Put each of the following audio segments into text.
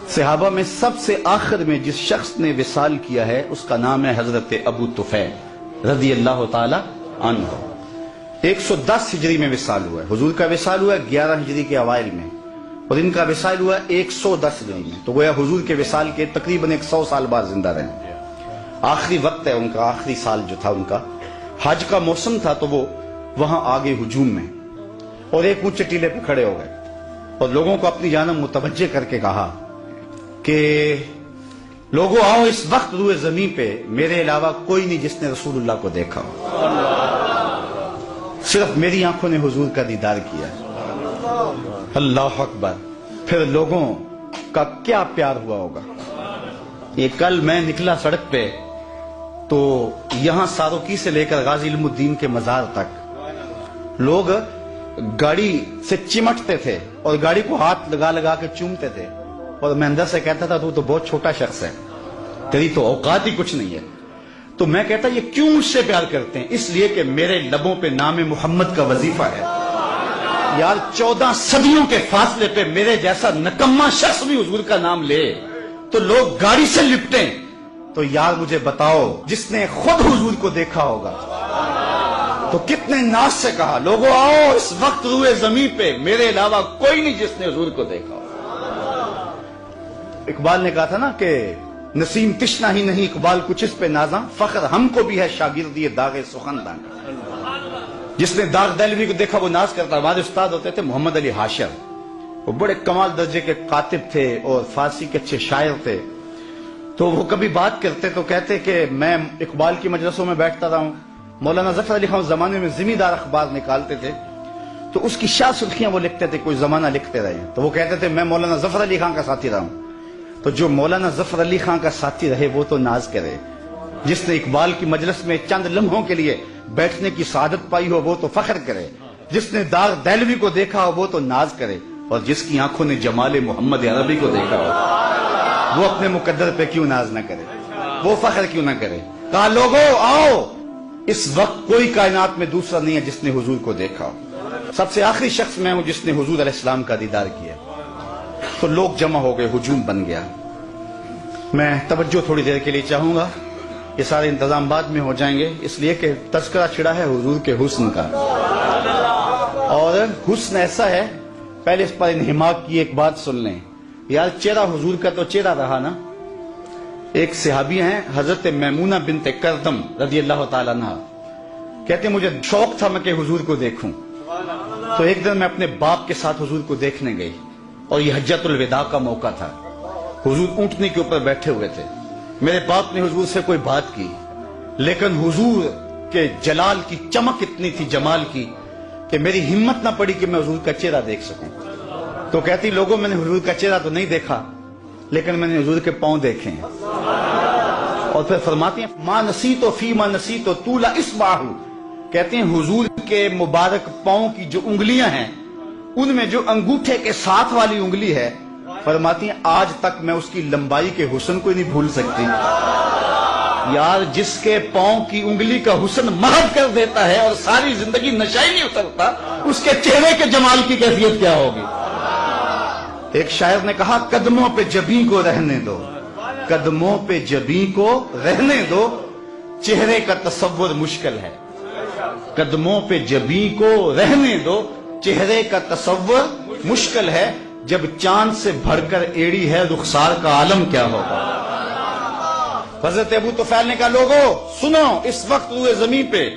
صحابہ میں سب سے آخر میں جس شخص نے وصال کیا ہے اس کا نام ہے حضرت ابو طفیل رضی اللہ تعالی عنہ۔ 110 ہجری میں وصال ہوا ہے، حضور کا وصال ہوا ہے 11 ہجری کے اوائل میں، اور ان کا وصال ہوا ہے 110 ہجری میں، تو گویا حضور کے وصال کے تقریباً 100 سال بعد زندہ رہے۔ آخری وقت ہے ان کا، آخری سال جو تھا ان کا، حج کا موسم تھا، تو وہ وہاں آگے ہجوم میں اور ایک اونچے ٹیلے پہ کھڑے ہو گئے اور لوگوں کو اپنی جانب متوجہ کر کے کہا کہ لوگوں آؤ، اس وقت روئے زمین پہ میرے علاوہ کوئی نہیں جس نے رسول اللہ کو دیکھا ہو، صرف میری آنکھوں نے حضور کا دیدار کیا۔ اللہ اکبر! پھر لوگوں کا کیا پیار ہوا ہوگا۔ یہ کل میں نکلا سڑک پہ تو یہاں ساروکی سے لے کر غازی علم الدین کے مزار تک لوگ گاڑی سے چمٹتے تھے اور گاڑی کو ہاتھ لگا لگا کے چومتے تھے، اور میں اندر سے کہتا تھا تو بہت چھوٹا شخص ہے، تیری تو اوقات ہی کچھ نہیں ہے۔ تو میں کہتا یہ کیوں مجھ سے پیار کرتے ہیں؟ اس لیے کہ میرے لبوں پہ نام محمد کا وظیفہ ہے۔ یار 14 صدیوں کے فاصلے پہ میرے جیسا نکما شخص بھی حضور کا نام لے تو لوگ گاڑی سے لپٹیں، تو یار مجھے بتاؤ جس نے خود حضور کو دیکھا ہوگا تو کتنے ناز سے کہا لوگوں آؤ، اس وقت روئے زمین پہ میرے علاوہ کوئی نہیں جس نے حضور کو دیکھا ہو۔ اقبال نے کہا تھا نا کہ نسیم تشنا ہی نہیں اقبال کچھ اس پہ نازاں، فخر ہم کو بھی ہے شاگردی داغ سخنداں کا۔ جس نے داغ دہلوی کو دیکھا وہ ناز کرتا۔ ہمارے استاد ہوتے تھے محمد علی حاشر، وہ بڑے کمال درجے کے کاتب تھے اور فارسی کے اچھے شاعر تھے، تو وہ کبھی بات کرتے تو کہتے کہ میں اقبال کی مجلسوں میں بیٹھتا رہا ہوں، مولانا ظفر علی خان زمانے میں ذمہ دار اخبار نکالتے تھے تو اس کی شاہ سرخیاں وہ لکھتے تھے، کوئی زمانہ لکھتے رہے، تو وہ کہتے تھے میں مولانا ظفر علی خان کا ساتھی رہا ہوں۔ تو جو مولانا ظفر علی خان کا ساتھی رہے وہ تو ناز کرے، جس نے اقبال کی مجلس میں چند لمحوں کے لیے بیٹھنے کی سعادت پائی ہو وہ تو فخر کرے، جس نے داغ دہلوی کو دیکھا ہو وہ تو ناز کرے، اور جس کی آنکھوں نے جمال محمد عربی کو دیکھا ہو وہ اپنے مقدر پہ کیوں ناز نہ کرے، وہ فخر کیوں نہ کرے۔ کہا لوگوں آؤ، اس وقت کوئی کائنات میں دوسرا نہیں ہے جس نے حضور کو دیکھا ہو۔ سب سے آخری شخص میں ہوں جس نے حضور علیہ السلام کا دیدار کیا۔ تو لوگ جمع ہو گئے، ہجوم بن گیا۔ میں توجہ تھوڑی دیر کے لیے چاہوں گا، یہ سارے انتظام بعد میں ہو جائیں گے، اس لیے کہ تذکرہ چھڑا ہے حضور کے حسن کا، اور حسن ایسا ہے، پہلے اس پر انہماک کی ایک بات سن لیں۔ یار چہرہ حضور کا تو چہرہ رہا نا۔ ایک صحابی ہیں حضرت میمونہ بنت کردم رضی اللہ تعالیٰ عنہ، کہتے ہیں مجھے شوق تھا میں کہ حضور کو دیکھوں، تو ایک دن میں اپنے باپ کے ساتھ حضور کو دیکھنے گئی، اور یہ حجۃ الوداع کا موقع تھا۔ حضور اونٹنی کے اوپر بیٹھے ہوئے تھے، میرے باپ نے حضور سے کوئی بات کی، لیکن حضور کے جلال کی چمک اتنی تھی، جمال کی، کہ میری ہمت نہ پڑی کہ میں حضور کا چہرہ دیکھ سکوں۔ تو کہتی لوگوں میں نے حضور کا چہرہ تو نہیں دیکھا، لیکن میں نے حضور کے پاؤں دیکھے ہیں۔ اور پھر فرماتی ہیں ما نسیتو فی ما نسیتو طول اصبعہ، کہتے ہیں حضور کے مبارک پاؤں کی جو انگلیاں ہیں ان میں جو انگوٹھے کے ساتھ والی انگلی ہے، فرماتی ہیں آج تک میں اس کی لمبائی کے حسن کو نہیں بھول سکتی۔ یار جس کے پاؤں کی انگلی کا حسن محو کر دیتا ہے اور ساری زندگی نشہ ہی نہیں اترتا، اس کے چہرے کے جمال کی کیفیت کیا ہوگی۔ ایک شاعر نے کہا قدموں پہ جبیں کو رہنے دو، قدموں پہ جبیں کو رہنے دو، چہرے کا تصور مشکل ہے۔ قدموں پہ جبیں کو رہنے دو، چہرے کا تصور مشکل ہے، جب چاند سے بھر کر ایڑی ہے رخسار کا عالم کیا ہوگا۔ حضرت ابو طفیل نے کہا لوگوں سنو، اس وقت روئے زمین پہ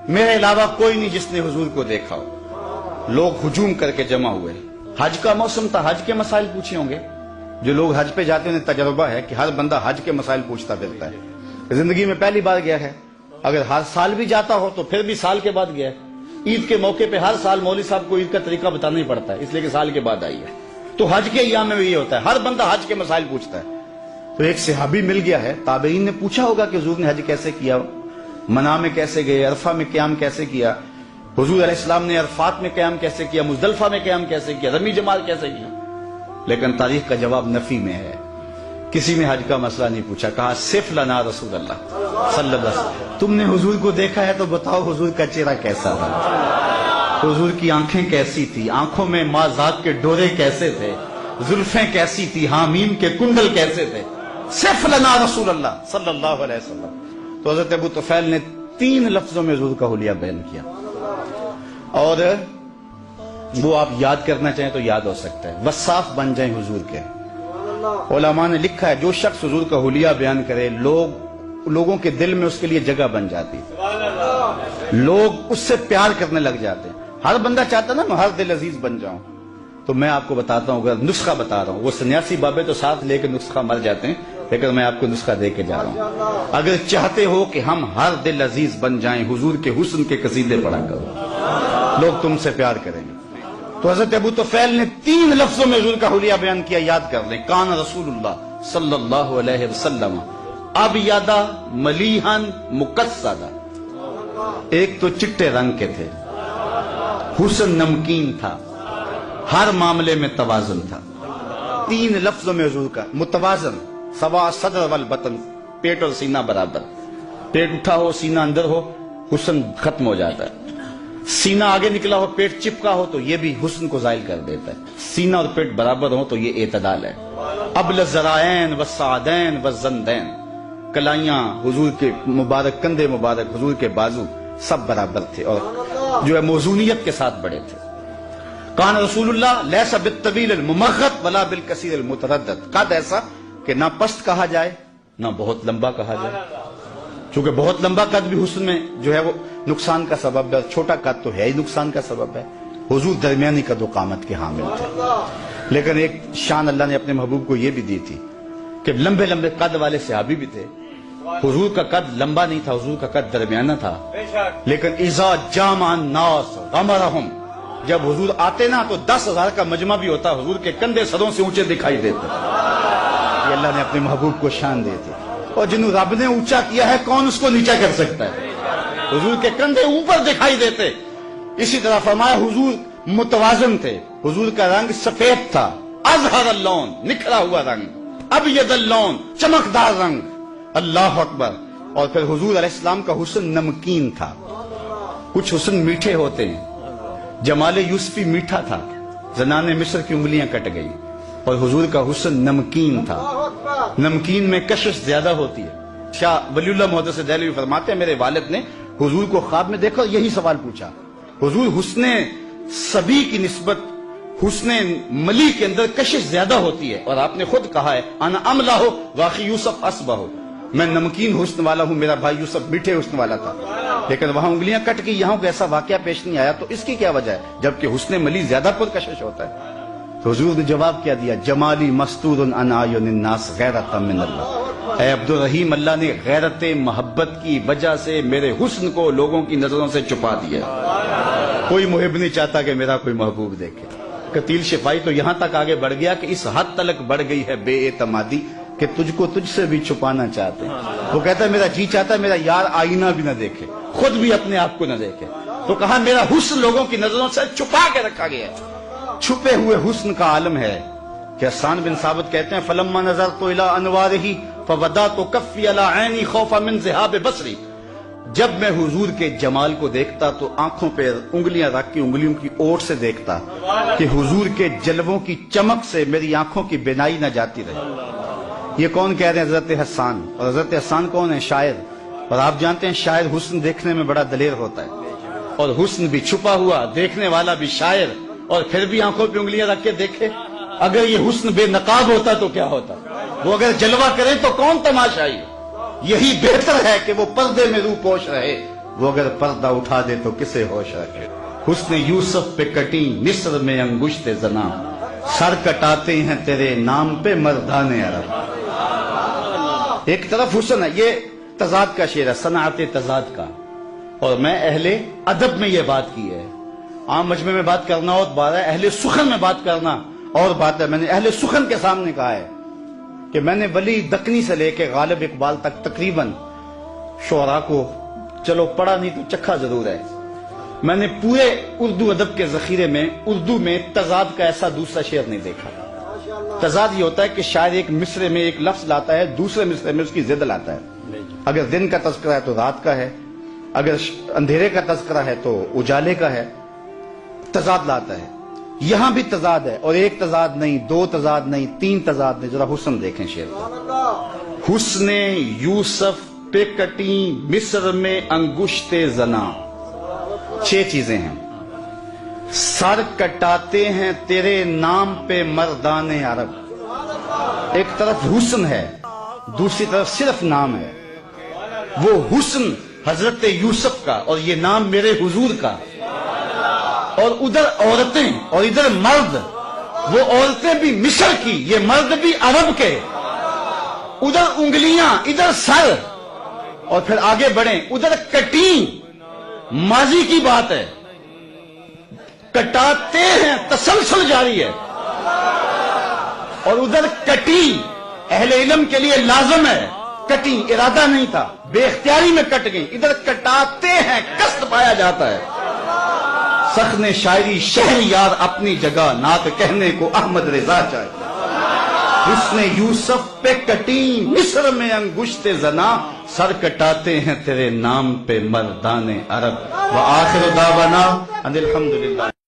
میرے علاوہ کوئی نہیں جس نے حضور کو دیکھا ہو۔ لوگ ہجوم کر کے جمع ہوئے، حج کا موسم تھا، حج کے مسائل پوچھے ہوں گے۔ جو لوگ حج پہ جاتے ہیں انہیں تجربہ ہے کہ ہر بندہ حج کے مسائل پوچھتا پھرتا ہے، زندگی میں پہلی بار گیا ہے، اگر ہر سال بھی جاتا ہو تو پھر بھی سال کے بعد گیا ہے۔ عید کے موقع پہ ہر سال مولوی صاحب کو عید کا طریقہ بتانا ہی پڑتا ہے، اس لیے کہ سال کے بعد آئی ہے۔ تو حج کے ایام میں بھی یہ ہوتا ہے، ہر بندہ حج کے مسائل پوچھتا ہے۔ تو ایک صحابی مل گیا ہے، تابعین نے پوچھا ہوگا کہ حضور نے حج کیسے کیا، منا میں کیسے گئے، عرفہ میں قیام کیسے کیا، حضور علیہ السلام نے عرفات میں قیام کیسے کیا، مزدلفہ میں قیام کیسے کیا، رمی جمال کیسے کیا۔ لیکن تاریخ کا جواب نفی میں ہے، کسی نے حج کا مسئلہ نہیں پوچھا۔ کہا صف لنا رسول اللہ صلی اللہ علیہ وسلم، تم نے حضور کو دیکھا ہے تو بتاؤ حضور کا چہرہ کیسا تھا، حضور کی آنکھیں کیسی تھی، آنکھوں میں ماں ذات کے ڈورے کیسے تھے، زلفیں کیسی تھی، حامیم کے کنڈل کیسے تھے، صف لنا رسول اللہ صلی اللہ علیہ وسلم. تو حضرت ابو طفیل نے 3 لفظوں میں حضور کا حلیہ بیان کیا، اور وہ آپ یاد کرنا چاہیں تو یاد ہو سکتا ہے. وصاف بن جائیں حضور کے. علماء نے لکھا ہے جو شخص حضور کا حلیہ بیان کرے لوگوں کے دل میں اس کے لیے جگہ بن جاتی، لوگ اس سے پیار کرنے لگ جاتے ہیں. ہر بندہ چاہتا نا میں ہر دل عزیز بن جاؤں. تو میں آپ کو بتاتا ہوں، اگر نسخہ بتا رہا ہوں، وہ سنیاسی بابے تو ساتھ لے کے نسخہ مر جاتے ہیں، لیکن میں آپ کو نسخہ دے کے جا رہا ہوں. اگر چاہتے ہو کہ ہم ہر دل عزیز بن جائیں، حضور کے حسن کے قصیدے پڑھا کرو، لوگ تم سے پیار کریں گے. تو حضرت ابو طفیل نے 3 لفظوں میں حضور کا حلیہ بیان کیا، یاد کر لیں. کان رسول اللہ صلی اللہ علیہ وسلم ابیض ملیحا مقصدا. ایک تو چٹے رنگ کے تھے، حسن نمکین تھا، ہر معاملے میں توازن تھا. 3 لفظوں میں حضور کا متوازن. سوا صدر والبطن، پیٹ اور سینہ برابر. پیٹ اٹھا ہو سینہ اندر ہو حسن ختم ہو جاتا ہے. سینہ آگے نکلا ہو پیٹ چپکا ہو تو یہ بھی حسن کو زائل کر دیتا ہے. سینہ اور پیٹ برابر ہو تو یہ اعتدال ہے. ابل الذرائین والسعدین والزندین، کلائیاں حضور کے مبارک کندھے مبارک، حضور کے بازو سب برابر تھے، اور جو ہے موزونیت کے ساتھ بڑے تھے. کان رسول اللہ لیس بالطویل الممغط ولا بالکثیر المتردد. قد ایسا کہ نہ پست کہا جائے نہ بہت لمبا کہا جائے. چونکہ بہت لمبا قد بھی حسن میں جو ہے وہ نقصان کا سبب ہے، چھوٹا قد تو ہے ہی نقصان کا سبب ہے. حضور درمیانی قد و قامت کے حامل تھے. لیکن ایک شان اللہ نے اپنے محبوب کو یہ بھی دی تھی کہ لمبے لمبے قد والے صحابی بھی تھے. حضور کا قد لمبا نہیں تھا، حضور کا قد درمیانہ تھا. لیکن اذا جامع الناس غمرهم، جب حضور آتے نا تو 10,000 کا مجمع بھی ہوتا، حضور کے کندھے سروں سے اونچے دکھائی دیتے. یہ اللہ نے اپنے محبوب کو شان دی تھی. اور جنہوں رب نے اونچا کیا ہے کون اس کو نیچا کر سکتا ہے. حضور کے کندھے اوپر دکھائی دیتے. اسی طرح فرمایا حضور متوازن تھے. حضور کا رنگ سفید تھا، ازہر اللون، نکھرا ہوا رنگ، ابیض اللون، چمکدار رنگ. اللہ اکبر. اور پھر حضور علیہ السلام کا حسن نمکین تھا. کچھ حسن میٹھے ہوتے ہیں. جمال یوسفی میٹھا تھا، زنان مصر کی انگلیاں کٹ گئی. اور حضور کا حسن نمکین تھا. نمکین میں کشش زیادہ ہوتی ہے. شاہ ولی اللہ محدث دہلوی فرماتے ہیں میرے والد نے حضور کو خواب میں دیکھا اور یہی سوال پوچھا. حضور حسن صبی کی نسبت حسن ملی کے اندر کشش زیادہ ہوتی ہے، اور آپ نے خود کہا ہے انا املا ہو واقعی یوسف اسبہ ہو، میں نمکین حسن والا ہوں، میرا بھائی یوسف میٹھے حسن والا تھا. لیکن وہاں انگلیاں کٹ گئی، یہاں کوئی ایسا واقعہ پیش نہیں آیا. تو اس کی کیا وجہ ہے جبکہ حسن ملی زیادہ پرکشش ہوتا ہے؟ تو حضور نے جواب کیا دیا، جمالی مستور عن اعین الناس غیرۃ من اللہ. اے عبد الرحیم، اللہ نے غیرت محبت کی وجہ سے میرے حسن کو لوگوں کی نظروں سے چھپا دیا. کوئی محب نہیں چاہتا کہ میرا کوئی محبوب دیکھے. قتیل شفائی تو یہاں تک آگے بڑھ گیا کہ اس حد تلک بڑھ گئی ہے بے اعتمادی کہ تجھ کو تجھ سے بھی چھپانا چاہتے ہیں. وہ کہتا ہے میرا جی چاہتا ہے میرا یار آئینہ بھی نہ دیکھے، خود بھی اپنے آپ کو نہ دیکھے. تو کہا میرا حسن لوگوں کی نظروں سے چھپا کے رکھا گیا ہے. چھپے ہوئے حسن کا عالم ہے کہ حسان بن ثابت کہتے ہیں فلما نظرت الى انوارہ فودعت کفی علی عینی خوفا من ذہاب بصری. جب میں حضور کے جمال کو دیکھتا تو آنکھوں پہ انگلیاں رکھ کے انگلیوں کی اوٹ سے دیکھتا کہ حضور کے جلووں کی چمک سے میری آنکھوں کی بینائی نہ جاتی رہے. یہ کون کہہ رہے ہیں؟ حضرت حسان. اور حضرت حسان کون ہے؟ شاعر. اور آپ جانتے ہیں شاعر حسن دیکھنے میں بڑا دلیر ہوتا ہے، اور حسن بھی چھپا ہوا، دیکھنے والا بھی شاعر، اور پھر بھی آنکھوں پہ انگلیاں رکھ کے دیکھے. اگر یہ حسن بے نقاب ہوتا تو کیا ہوتا؟ وہ اگر جلوہ کرے تو کون تماشائی؟ یہی بہتر ہے کہ وہ پردے میں روح پوش رہے، وہ اگر پردہ اٹھا دے تو کسے ہوش رکھے. حسن یوسف پہ کٹی مصر میں انگشت زنا، سر کٹاتے ہیں تیرے نام پہ مردان عرب. ایک طرف حسن ہے، یہ تضاد کا شعر ہے، صنعت تضاد کا. اور میں اہل ادب میں یہ بات کی ہے. عام مجمع میں بات کرنا اور بات ہے، اہل سخن میں بات کرنا اور بات ہے. میں نے اہل سخن کے سامنے کہا ہے کہ میں نے ولی دکنی سے لے کے غالب اقبال تک تقریباً شعراء کو چلو پڑھا نہیں تو چکھا ضرور ہے. میں نے پورے اردو ادب کے ذخیرے میں اردو میں تضاد کا ایسا دوسرا شعر نہیں دیکھا. تضاد یہ ہوتا ہے کہ شاعر ایک مصرے میں ایک لفظ لاتا ہے، دوسرے مصرے میں اس کی ضد لاتا ہے. اگر دن کا تذکرہ ہے تو رات کا ہے، اگر اندھیرے کا تذکرہ ہے تو اجالے کا ہے. تضاد لاتا ہے. یہاں بھی تضاد ہے، اور ایک تضاد نہیں، دو تضاد نہیں، تین تضاد نہیں. ذرا حسن دیکھیں شعر کا. حسن یوسف پہ کٹی مصر میں انگشت زنا. 6 چیزیں ہیں. سر کٹاتے ہیں تیرے نام پہ مردان عرب. ایک طرف حسن ہے، دوسری طرف صرف نام ہے. وہ حسن حضرت یوسف کا اور یہ نام میرے حضور کا، اور ادھر عورتیں اور ادھر مرد. وہ عورتیں بھی مصر کی، یہ مرد بھی عرب کے. ادھر انگلیاں ادھر سر، اور پھر آگے بڑھیں. ادھر کٹی ماضی کی بات ہے، کٹاتے ہیں تسلسل جاری ہے. اور ادھر کٹی اہل علم کے لیے لازم ہے. کٹی ارادہ نہیں تھا، بے اختیاری میں کٹ گئی. ادھر کٹاتے ہیں قصد پایا جاتا ہے. سخن شاعری شہر یار اپنی جگہ، نعت کہنے کو احمد رضا چاہیے. حسن یوسف پہ کٹی مصر میں انگشت زنا، سر کٹاتے ہیں تیرے نام پہ مردان عرب. وآخر دعوانا ان الحمدللہ.